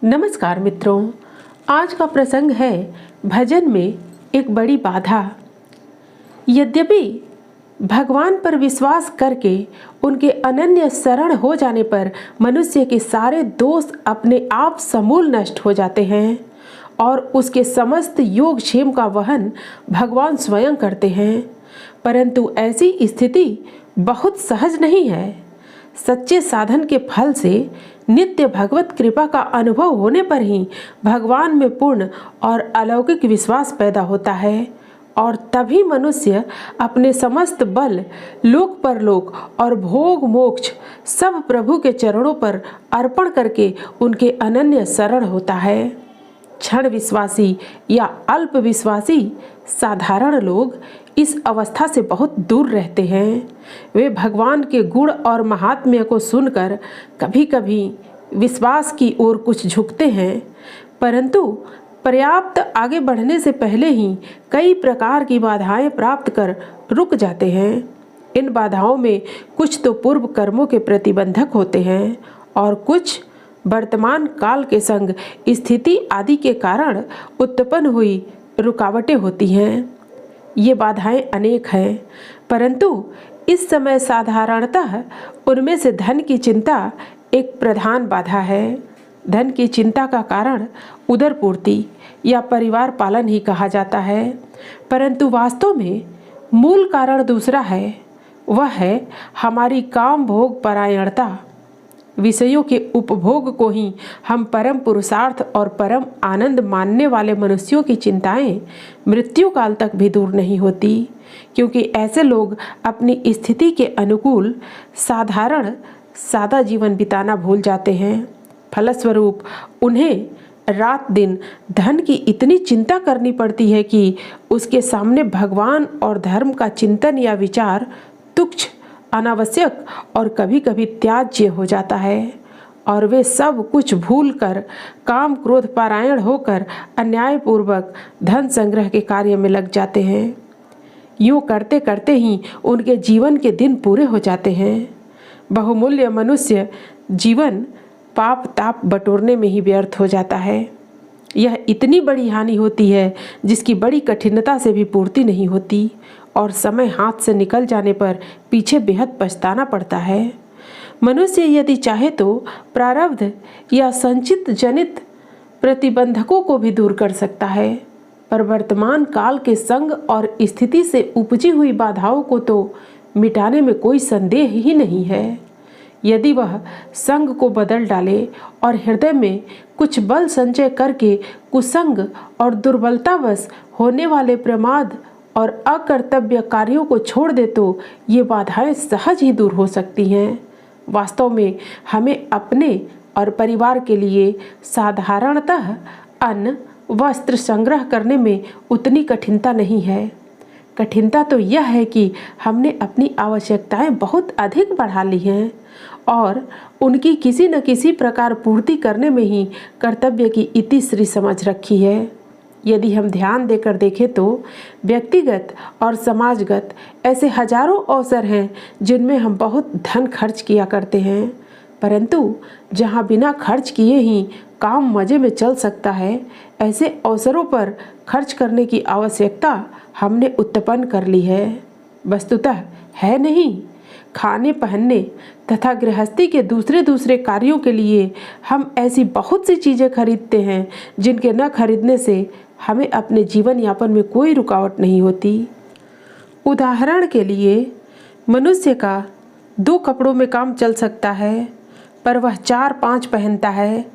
नमस्कार मित्रों, आज का प्रसंग है भजन में एक बड़ी बाधा। यद्यपि भगवान पर विश्वास करके उनके अनन्य शरण हो जाने पर मनुष्य के सारे दोष अपने आप समूल नष्ट हो जाते हैं और उसके समस्त योगक्षेम का वहन भगवान स्वयं करते हैं, परंतु ऐसी स्थिति बहुत सहज नहीं है। सच्चे साधन के फल से नित्य भगवत कृपा का अनुभव होने पर ही भगवान में पूर्ण और अलौकिक विश्वास पैदा होता है और तभी मनुष्य अपने समस्त बल, लोक परलोक और भोग मोक्ष सब प्रभु के चरणों पर अर्पण करके उनके अनन्य शरण होता है। क्षण विश्वासी या अल्प विश्वासी साधारण लोग इस अवस्था से बहुत दूर रहते हैं। वे भगवान के गुण और महात्म्य को सुनकर कभी कभी विश्वास की ओर कुछ झुकते हैं, परंतु पर्याप्त आगे बढ़ने से पहले ही कई प्रकार की बाधाएं प्राप्त कर रुक जाते हैं। इन बाधाओं में कुछ तो पूर्व कर्मों के प्रतिबंधक होते हैं और कुछ वर्तमान काल के संग स्थिति आदि के कारण उत्पन्न हुई रुकावटें होती हैं। ये बाधाएं अनेक हैं, परंतु इस समय साधारणतः उनमें से धन की चिंता एक प्रधान बाधा है। धन की चिंता का कारण उदर पूर्ति या परिवार पालन ही कहा जाता है, परंतु वास्तव में मूल कारण दूसरा है। वह है हमारी काम भोग परायणता। विषयों के उपभोग को ही हम परम पुरुषार्थ और परम आनंद मानने वाले मनुष्यों की चिंताएं मृत्यु काल तक भी दूर नहीं होती, क्योंकि ऐसे लोग अपनी स्थिति के अनुकूल साधारण सादा जीवन बिताना भूल जाते हैं। फलस्वरूप उन्हें रात दिन धन की इतनी चिंता करनी पड़ती है कि उसके सामने भगवान और धर्म का चिंतन या विचार तुच्छ, अनावश्यक और कभी कभी त्याज्य हो जाता है और वे सब कुछ भूलकर काम क्रोध परायण होकर अन्यायपूर्वक धन संग्रह के कार्य में लग जाते हैं। यूँ करते करते ही उनके जीवन के दिन पूरे हो जाते हैं। बहुमूल्य मनुष्य जीवन पाप ताप बटोरने में ही व्यर्थ हो जाता है। यह इतनी बड़ी हानि होती है जिसकी बड़ी कठिनता से भी पूर्ति नहीं होती और समय हाथ से निकल जाने पर पीछे बेहद पछताना पड़ता है। मनुष्य यदि चाहे तो प्रारब्ध या संचित जनित प्रतिबंधकों को भी दूर कर सकता है, पर वर्तमान काल के संग और स्थिति से उपजी हुई बाधाओं को तो मिटाने में कोई संदेह ही नहीं है। यदि वह संग को बदल डाले और हृदय में कुछ बल संचय करके कुसंग और दुर्बलतावश होने वाले प्रमाद और अकर्तव्य कार्यों को छोड़ दे तो ये बाधाएं सहज ही दूर हो सकती हैं। वास्तव में हमें अपने और परिवार के लिए साधारणतः अन्न वस्त्र संग्रह करने में उतनी कठिनता नहीं है। कठिनता तो यह है कि हमने अपनी आवश्यकताएं बहुत अधिक बढ़ा ली हैं और उनकी किसी न किसी प्रकार पूर्ति करने में ही कर्तव्य की इतिश्री समझ रखी है। यदि हम ध्यान देकर देखें तो व्यक्तिगत और समाजगत ऐसे हजारों अवसर हैं जिनमें हम बहुत धन खर्च किया करते हैं, परंतु जहां बिना खर्च किए ही काम मज़े में चल सकता है, ऐसे अवसरों पर खर्च करने की आवश्यकता हमने उत्पन्न कर ली है। वस्तुतः है नहीं। खाने पहनने तथा गृहस्थी के दूसरे दूसरे कार्यों के लिए हम ऐसी बहुत सी चीज़ें खरीदते हैं जिनके न खरीदने से हमें अपने जीवन यापन में कोई रुकावट नहीं होती। उदाहरण के लिए मनुष्य का 2 कपड़ों में काम चल सकता है, पर वह 4-5 पहनता है।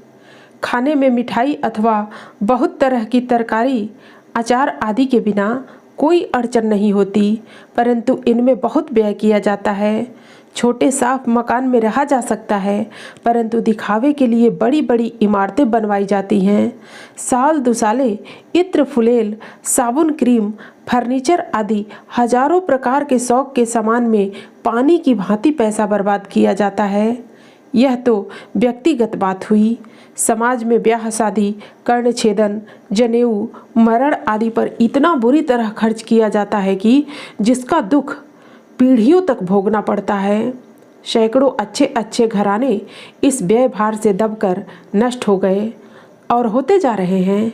खाने में मिठाई अथवा बहुत तरह की तरकारी, अचार आदि के बिना कोई अड़चन नहीं होती, परंतु इनमें बहुत व्यय किया जाता है। छोटे साफ मकान में रहा जा सकता है, परंतु दिखावे के लिए बड़ी बड़ी इमारतें बनवाई जाती हैं। साल दुसाले इत्र फुलेल, साबुन क्रीम, फर्नीचर आदि हजारों प्रकार के शौक के सामान में पानी की भांति पैसा बर्बाद किया जाता है। यह तो व्यक्तिगत बात हुई। समाज में ब्याह शादी, कर्णछेदन, जनेऊ, मरण आदि पर इतना बुरी तरह खर्च किया जाता है कि जिसका दुख पीढ़ियों तक भोगना पड़ता है। सैकड़ों अच्छे अच्छे घराने इस व्यय भार से दबकर नष्ट हो गए। और होते जा रहे हैं।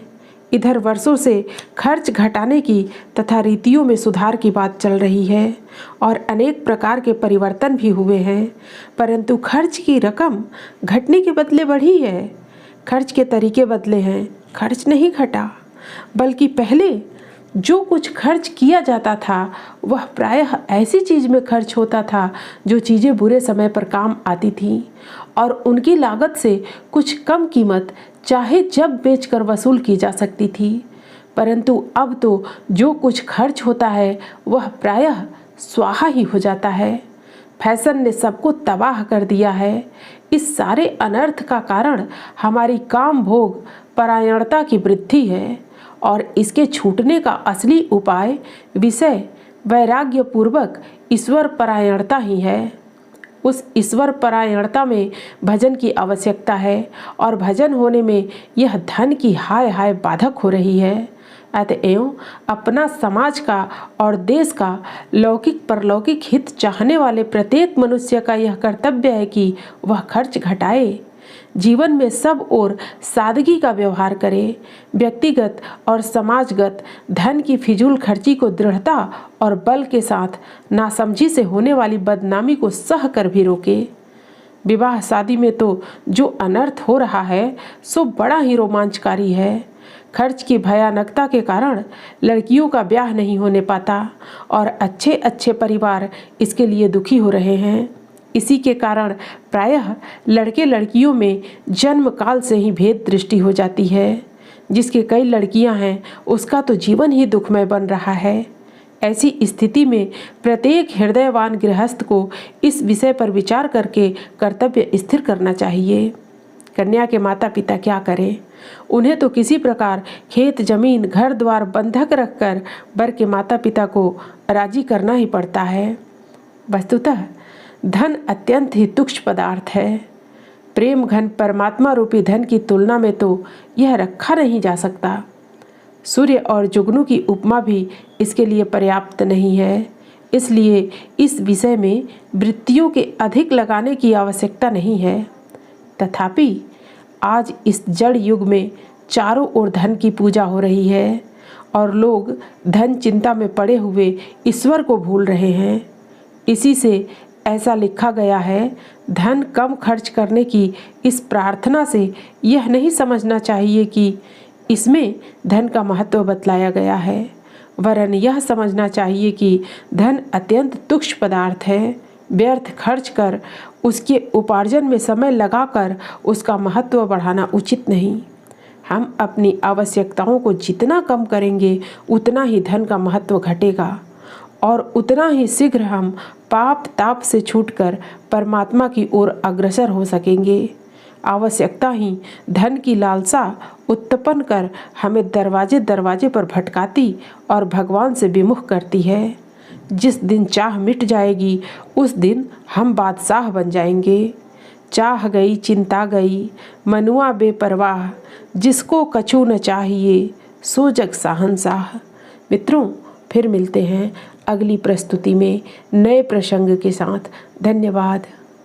इधर वर्षों से खर्च घटाने की तथा रीतियों में सुधार की बात चल रही है और अनेक प्रकार के परिवर्तन भी हुए हैं, परंतु खर्च की रकम घटने के बदले बढ़ी है। खर्च के तरीके बदले हैं, खर्च नहीं घटा, बल्कि पहले जो कुछ खर्च किया जाता था वह प्रायः ऐसी चीज़ में खर्च होता था जो चीज़ें बुरे समय पर काम आती थीं और उनकी लागत से कुछ कम कीमत चाहे जब बेचकर वसूल की जा सकती थी। परंतु अब तो जो कुछ खर्च होता है वह प्रायः स्वाहा ही हो जाता है। फैशन ने सबको तबाह कर दिया है। इस सारे अनर्थ का कारण हमारी काम भोग परायणता की वृद्धि है और इसके छूटने का असली उपाय विषय वैराग्य पूर्वक ईश्वर परायणता ही है। उस ईश्वर परायणता में भजन की आवश्यकता है और भजन होने में यह धन की हाय हाय बाधक हो रही है। अतएव अपना समाज का और देश का लौकिक परलौकिक हित चाहने वाले प्रत्येक मनुष्य का यह कर्तव्य है कि वह खर्च घटाए, जीवन में सब ओर सादगी का व्यवहार करे, व्यक्तिगत और समाजगत धन की फिजूल खर्ची को दृढ़ता और बल के साथ नासमझी से होने वाली बदनामी को सह कर भी रोके। विवाह शादी में तो जो अनर्थ हो रहा है सो बड़ा ही रोमांचकारी है। खर्च की भयानकता के कारण लड़कियों का ब्याह नहीं होने पाता और अच्छे अच्छे परिवार इसके लिए दुखी हो रहे हैं। इसी के कारण प्रायः लड़के लड़कियों में जन्म काल से ही भेद दृष्टि हो जाती है। जिसके कई लड़कियां हैं उसका तो जीवन ही दुखमय बन रहा है। ऐसी स्थिति में प्रत्येक हृदयवान गृहस्थ को इस विषय पर विचार करके कर्तव्य स्थिर करना चाहिए। कन्या के माता पिता क्या करें? उन्हें तो किसी प्रकार खेत जमीन घर द्वार बंधक रखकर वर के माता पिता को राजी करना ही पड़ता है। वस्तुतः धन अत्यंत ही तुच्छ पदार्थ है। प्रेम घन परमात्मा रूपी धन की तुलना में तो यह रखा नहीं जा सकता। सूर्य और जुगनू की उपमा भी इसके लिए पर्याप्त नहीं है। इसलिए इस विषय में वृत्तियों के अधिक लगाने की आवश्यकता नहीं है। तथापि आज इस जड़ युग में चारों ओर धन की पूजा हो रही है और लोग धन चिंता में पड़े हुए ईश्वर को भूल रहे हैं। इसी से ऐसा लिखा गया है, धन कम खर्च करने की इस प्रार्थना से यह नहीं समझना चाहिए कि इसमें धन का महत्व बतलाया गया है, वरन यह समझना चाहिए कि धन अत्यंत तुच्छ पदार्थ है। व्यर्थ खर्च कर उसके उपार्जन में समय लगाकर उसका महत्व बढ़ाना उचित नहीं। हम अपनी आवश्यकताओं को जितना कम करेंगे उतना ही धन का महत्व घटेगा और उतना ही शीघ्र हम पाप ताप से छूटकर परमात्मा की ओर अग्रसर हो सकेंगे। आवश्यकता ही धन की लालसा उत्पन्न कर हमें दरवाजे दरवाजे पर भटकाती और भगवान से विमुख करती है। जिस दिन चाह मिट जाएगी उस दिन हम बादशाह बन जाएंगे। चाह गई चिंता गई मनुआ बेपरवाह, जिसको कछु न चाहिए सो जग शहंशाह। मित्रों, फिर मिलते हैं अगली प्रस्तुति में नए प्रसंग के साथ। धन्यवाद।